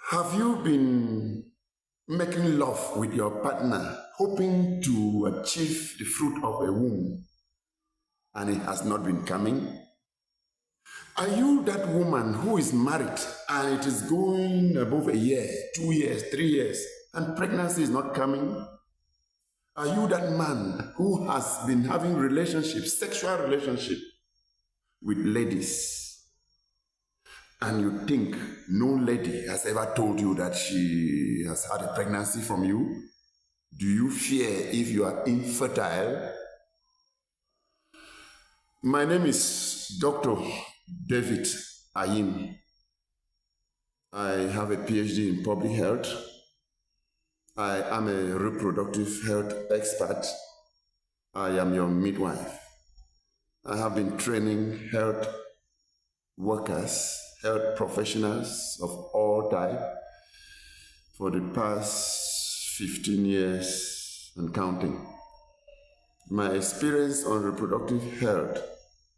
Have you been making love with your partner, hoping to achieve the fruit of a womb, and it has not been coming? Are you that woman who is married and it is going above a year, 2 years, 3 years, and pregnancy is not coming? Are you that man who has been having relationships, sexual relationship with ladies, and you think no lady has ever told you that she has had a pregnancy from you? Do you fear if you are infertile? My name is Dr. David Ayim. I have a PhD in public health. I am a reproductive health expert. I am your midwife. I have been training health workers, health professionals of all type for the past 15 years and counting. My experience on reproductive health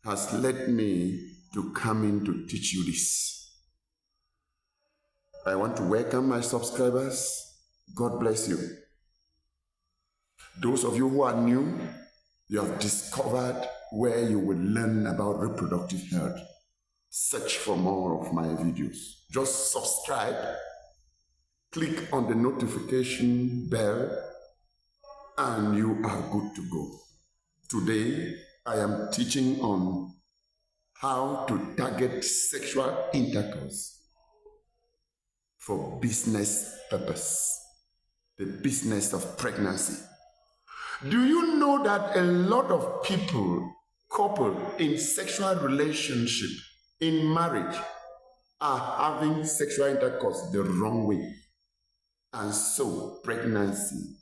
has led me to come in to teach you this. I want to welcome my subscribers. God bless you. Those of you who are new, you have discovered where you will learn about reproductive health. Search for more of my videos. Just subscribe, click on the notification bell, and you are good to go. Today, I am teaching on how to target sexual intercourse for business purpose, the business of pregnancy. Do you know that a lot of people, couple in sexual relationship, in marriage, are having sexual intercourse the wrong way, and so pregnancy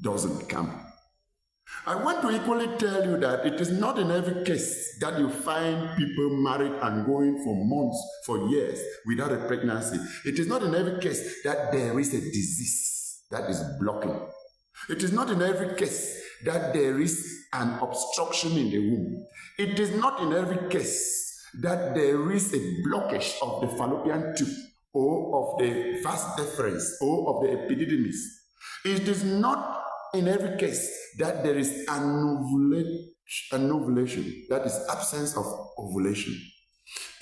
doesn't come? I want to equally tell you that it is not in every case that you find people married and going for months, for years, without a pregnancy. It is not in every case that there is a disease that is blocking. It is not in every case that there is an obstruction in the womb. It is not in every case that there is a blockage of the fallopian tube or of the vas deferens or of the epididymis. It is not in every case that there is an ovulation, that is absence of ovulation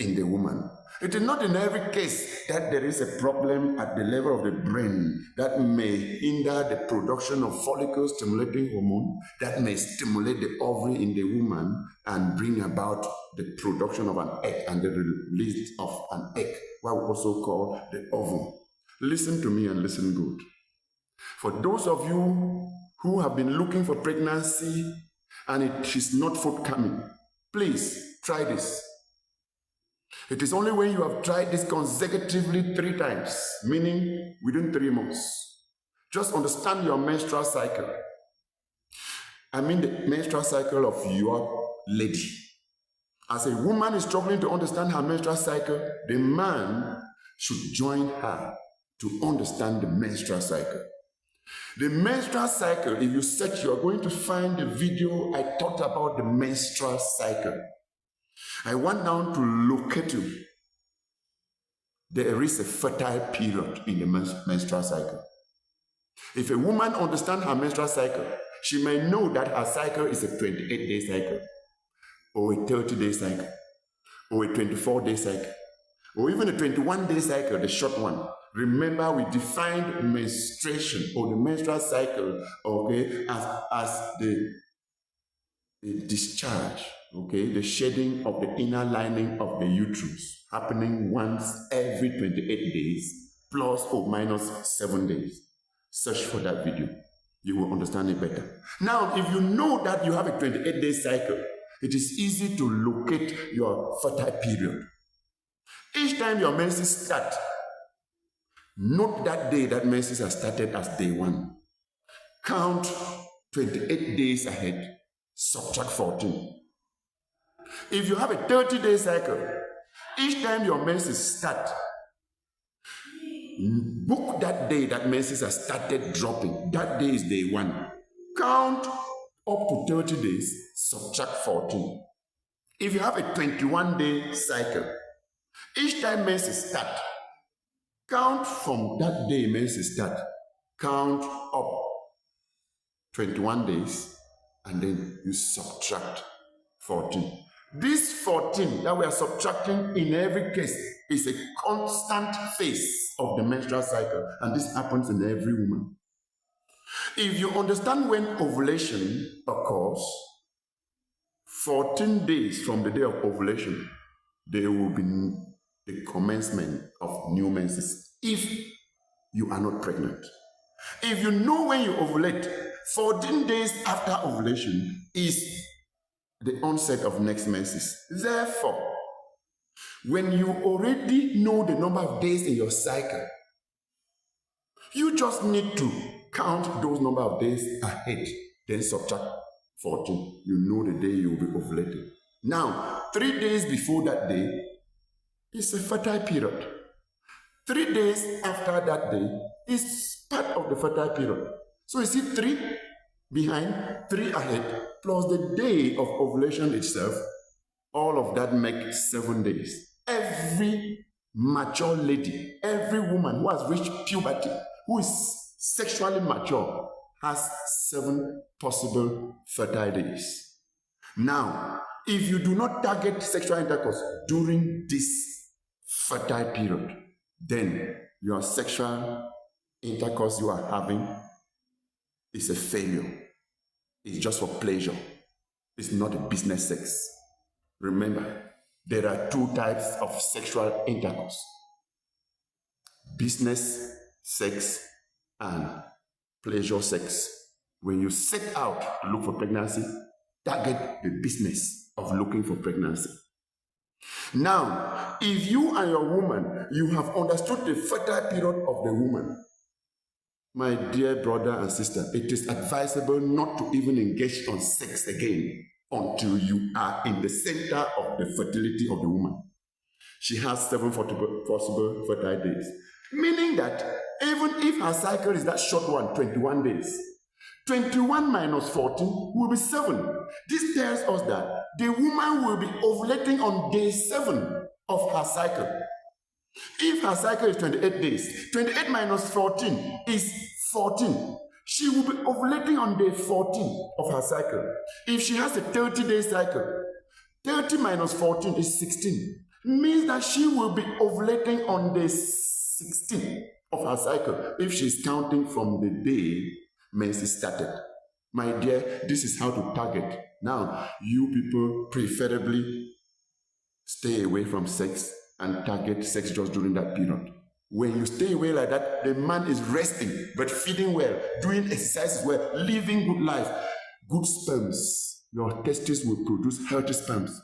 in the woman. It is not in every case that there is a problem at the level of the brain that may hinder the production of follicle-stimulating hormone that may stimulate the ovary in the woman and bring about the production of an egg and the release of an egg, what we also call the ovum. Listen to me and listen good. For those of you who have been looking for pregnancy and it is not forthcoming, please try this. It is only when you have tried this consecutively 3 times, meaning within 3 months. Just understand your menstrual cycle. I mean the menstrual cycle of your lady. As a woman is struggling to understand her menstrual cycle, the man should join her to understand the menstrual cycle. The menstrual cycle, if you search, you are going to find the video I talked about the menstrual cycle. I want now to locate you. There is a fertile period in the menstrual cycle. If a woman understands her menstrual cycle, she may know that her cycle is a 28-day cycle, or a 30-day cycle, or a 24-day cycle, or even a 21-day cycle, the short one. Remember, we defined menstruation or the menstrual cycle, okay, as the discharge, okay, the shedding of the inner lining of the uterus, happening once every 28 days, plus or minus 7 days. Search for that video. You will understand it better. Now, if you know that you have a 28-day cycle, it is easy to locate your fertile period. Each time your menses start, note that day that menses has started as day 1. Count 28 days ahead, subtract 14. If you have a 30-day cycle, each time your menses start, book that day that menses has started dropping. That day is day 1. Count up to 30 days, subtract 14. If you have a 21-day cycle, each time menses start, Count from that day menses start. Count up 21 days, and then you subtract 14. This 14 that we are subtracting in every case is a constant phase of the menstrual cycle, and this happens in every woman. If you understand when ovulation occurs, 14 days from the day of ovulation, there will be the commencement of new menses if you are not pregnant. If you know when you ovulate, 14 days after ovulation is the onset of next menses. Therefore, when you already know the number of days in your cycle, you just need to count those number of days ahead, then subtract 14. You know the day you will be ovulating. Now, 3 days before that day is a fertile period. 3 days after that day is part of the fertile period. So you see 3 behind, 3 ahead, plus the day of ovulation itself, all of that makes 7 days. Every mature lady, every woman who has reached puberty, who is sexually mature, has 7 possible fertile days. Now, if you do not target sexual intercourse during this fertile period, then your sexual intercourse you are having is a failure. It's just for pleasure. It's not a business sex. Remember, there are 2 types of sexual intercourse: business sex and pleasure sex. When you set out to look for pregnancy, target the business of looking for pregnancy. Now, if you and your woman, you have understood the fertile period of the woman, my dear brother and sister, it is advisable not to even engage on sex again until you are in the center of the fertility of the woman. She has 7 possible fertile days, meaning that even if her cycle is that short one, 21 days, 21 minus 14 will be 7. This tells us that the woman will be ovulating on day 7 of her cycle. If her cycle is 28 days, 28 minus 14 is 14. She will be ovulating on day 14 of her cycle. If she has a 30-day cycle, 30 minus 14 is 16. Means that she will be ovulating on day 16 of her cycle if she's counting from the day menses started. My dear, this is how to target. Now, you people preferably stay away from sex and target sex just during that period. When you stay away like that, the man is resting, but feeding well, doing exercises well, living good life, good sperms. Your testes will produce healthy sperms.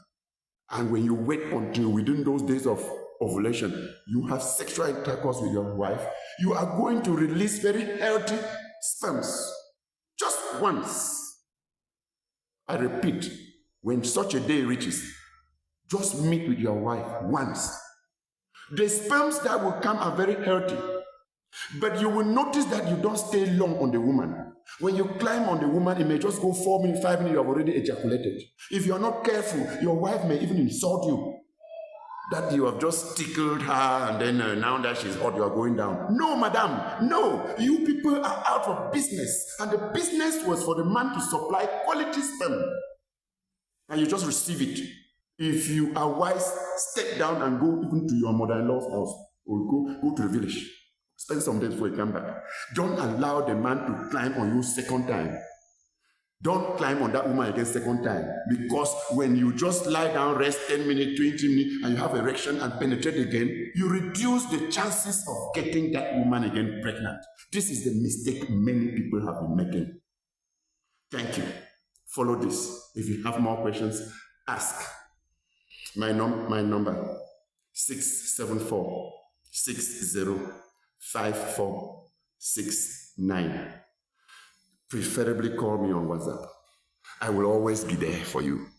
And when you wait until within those days of ovulation, you have sexual intercourse with your wife, you are going to release very healthy sperms. Just once. I repeat, when such a day reaches, just meet with your wife once. The sperms that will come are very healthy, but you will notice that you don't stay long on the woman. When you climb on the woman, it may just go 4 minutes, 5 minutes, you have already ejaculated. If you are not careful, your wife may even insult you that you have just tickled her and then now that she's hot, you are going down. No, madam, no. You people are out of business, and the business was for the man to supply quality sperm, and you just receive it. If you are wise, step down and go even to your mother-in-law's house, or go to the village. Spend some days before you come back. Don't allow the man to climb on you second time. Don't climb on that woman again second time, because when you just lie down, rest 10 minutes, 20 minutes, and you have erection and penetrate again, you reduce the chances of getting that woman again pregnant. This is the mistake many people have been making. Thank you. Follow this. If you have more questions, ask. My number 674 605469. Preferably call me on WhatsApp. I will always be there for you.